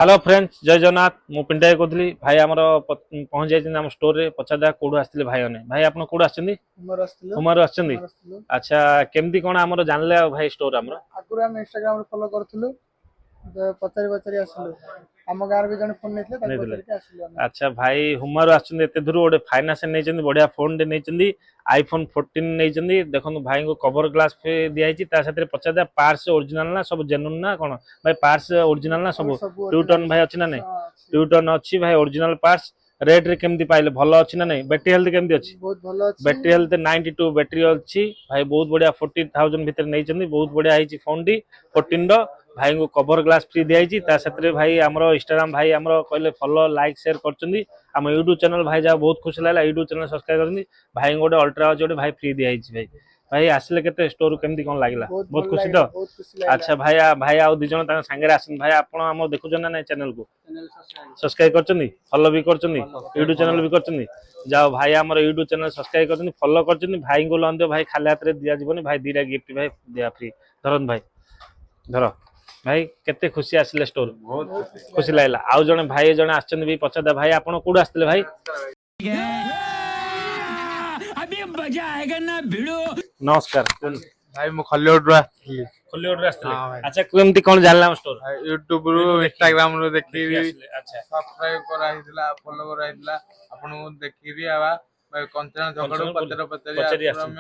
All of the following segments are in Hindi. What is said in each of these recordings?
हेलो फ्रेंड्स जय जगन्नाथ मु पिंटाई कहली भाई आमर पहुंच जाम स्टोर रे पचादा कौड़ आसते भाई ने भाई आप कौड़ हुमारू आछंदी अच्छा केमती कौन आमर जानले भाई स्टोर आमर आगुरी आम इंस्टाग्राम रे फॉलो करथुलु पचारि पचारि आसिलु आम गाँव भी जने फोन नेतले ताको नहीं पचारि के आसिलु आम अच्छा भाई हुमारू आछंदी एते दूर गोटे फाइनान्स नहीं बढ़िया फोन टे नहीं आईफोन 14 नहीं देखो भाई को कवर ग्लास दिखाई पचादा पार्ट्स ओरिजिनल ना सब जेन्युइन ना कौन भाई पार्ट्स ओरिजिनल ना सब टू टन भाई अच्छी ना नहीं टू टन अच्छी भाई ओरिजिनल पार्ट्स रेट रे केमती पाइले भल अच्छी ना नहीं बैटरी हेल्थ केमती अच्छी बहुत भलो अछि बैटरी हेल्थ 92 बैटरी अच्छी भाई बहुत बढ़िया 40,000 भीतर नहीं बहुत बढ़िया है फोन टी 14 रो भाई को कवर ग्लास फ्री दिखाई भाई आमर इंस्टाग्राम भाई आमर कहले फॉलो लाइक शेयर करछंदी आम यूट्यूब चैनल भाई जा बहुत खुशी लागला यूट्यूब चैनल सब्सक्राइब करछंदी भाई गोटे अल्ट्रा अच्छे भाई फ्री दिखाई भाई भाई आसिले केते स्टोर केमती कोन लागला बहुत खुशी तो बहुत खुशी लागला अच्छा भाई भाई आ दि जण तांग संगे आसन भाई आपण हम देखु ना नहीं चैनल को चैनल सब्सक्राइब करछंदी फॉलो भी करछंदी यूट्यूब चैनल भी करछंदी जाओ भाई आमर यूट्यूब चैनल सब्सक्राइब करछंदी फॉलो करछंदी भाई को लंदे भाई खाली हाथ रे दिया जीवनी भाई दीटा गिफ्ट भाई दिया फ्री धरन भाई धर भाई केते खुशी आसिले स्टोर बहुत खुशी लागला आउ जने भाई जने आछन भी पछादा भाई आपण कोड आस्ते भाई अभी मजा आएगा ना भिड़ो नमस्कार भाई मु खल्लोड रो आथि खोलियोड आस्ते अच्छा केमती कोन जानला स्टोर यूट्यूब रो इंस्टाग्राम रो देखि अच्छा सब्सक्राइब करा हितला फॉलो करा हितला आपन को देखि रि आवा भाई कंचना झगड़ पतर पतरी आश्रम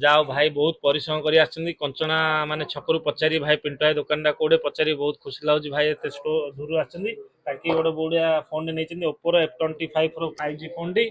जाओ भाई बहुत परिश्रम करी आछंदी कंचना माने छकरू पचारी भाई पिंटाई दुकानडा कोडे पचारी बहुत खुशी लागुची भाई एते स्टोर दूर आछंदी ताकि गोटे बढ़िया फोन नै छंदी Oppo रो F25 Pro 5G phone D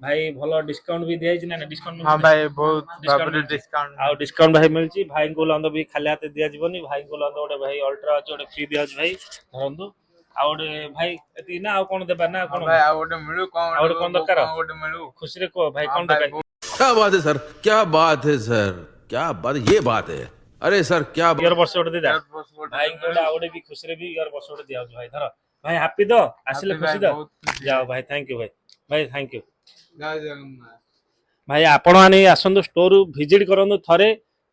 भाई भलो डिस्काउंट भी दिया ना डिस्काउंट हां भाई बहुत डिस्काउंट आ डिस्काउंट भाई मिलची भाई को लंदो भी खाली हाथ दिया जीवनी भाई को लंदो गोटे भाई अल्ट्रा अच्छे गोटे फ्री दिया भाई धरंतु आ गोटे भाई एती ना आ कोन देबा ना कोन भाई आ गोटे मिलु कोन दरकार गोटे मिलु खुशी रे को भाई कोन दरकार क्या बात है सर क्या बात है सर क्या बात ये बात है अरे सर क्या यार वर्ष गोटे दे भाई को आउडे भी खुशी रे भी यार वर्ष गोटे दिया भाई धर भाई हैप्पी तो आसिले खुशी तो जाओ भाई थैंक यू भाई थैंक यू जय जगन्नाथ भाई आपण माने आसंदो स्टोर विजिट करंदो थरे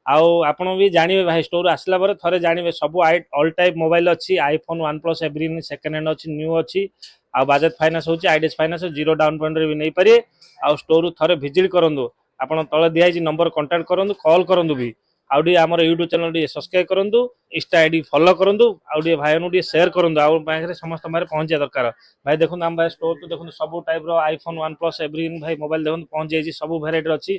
आउ आपण भी जानिबे भाई स्टोर आसला पर थरे जानिबे सब ऑल टाइप मोबाइल अछि iPhone 1 plus every second hand अछि न्यू अछि आ बजाज फाइनेंस होछि आईडीएस फाइनेंस जीरो डाउन पेमेंट रे भी नै पारे आ स्टोर थरे विजिट करंदो आपण तळे दियाई नंबर कांटेक्ट करंदो कॉल करंदो भी आउडी हमर यूट्यूब चैनल डी सब्सक्राइब करंदो इंस्टा आईडी फॉलो करंदो आउडी भाई नु डी शेयर करंदो आ पाखरे समस्त मारे पहुंच दरकार भाई देखो हम भाई स्टोर तो देखो सब टाइप रो आईफोन 1 प्लस एवरी भाई मोबाइल देखो पहुंच जाई सब वेराइटी अछि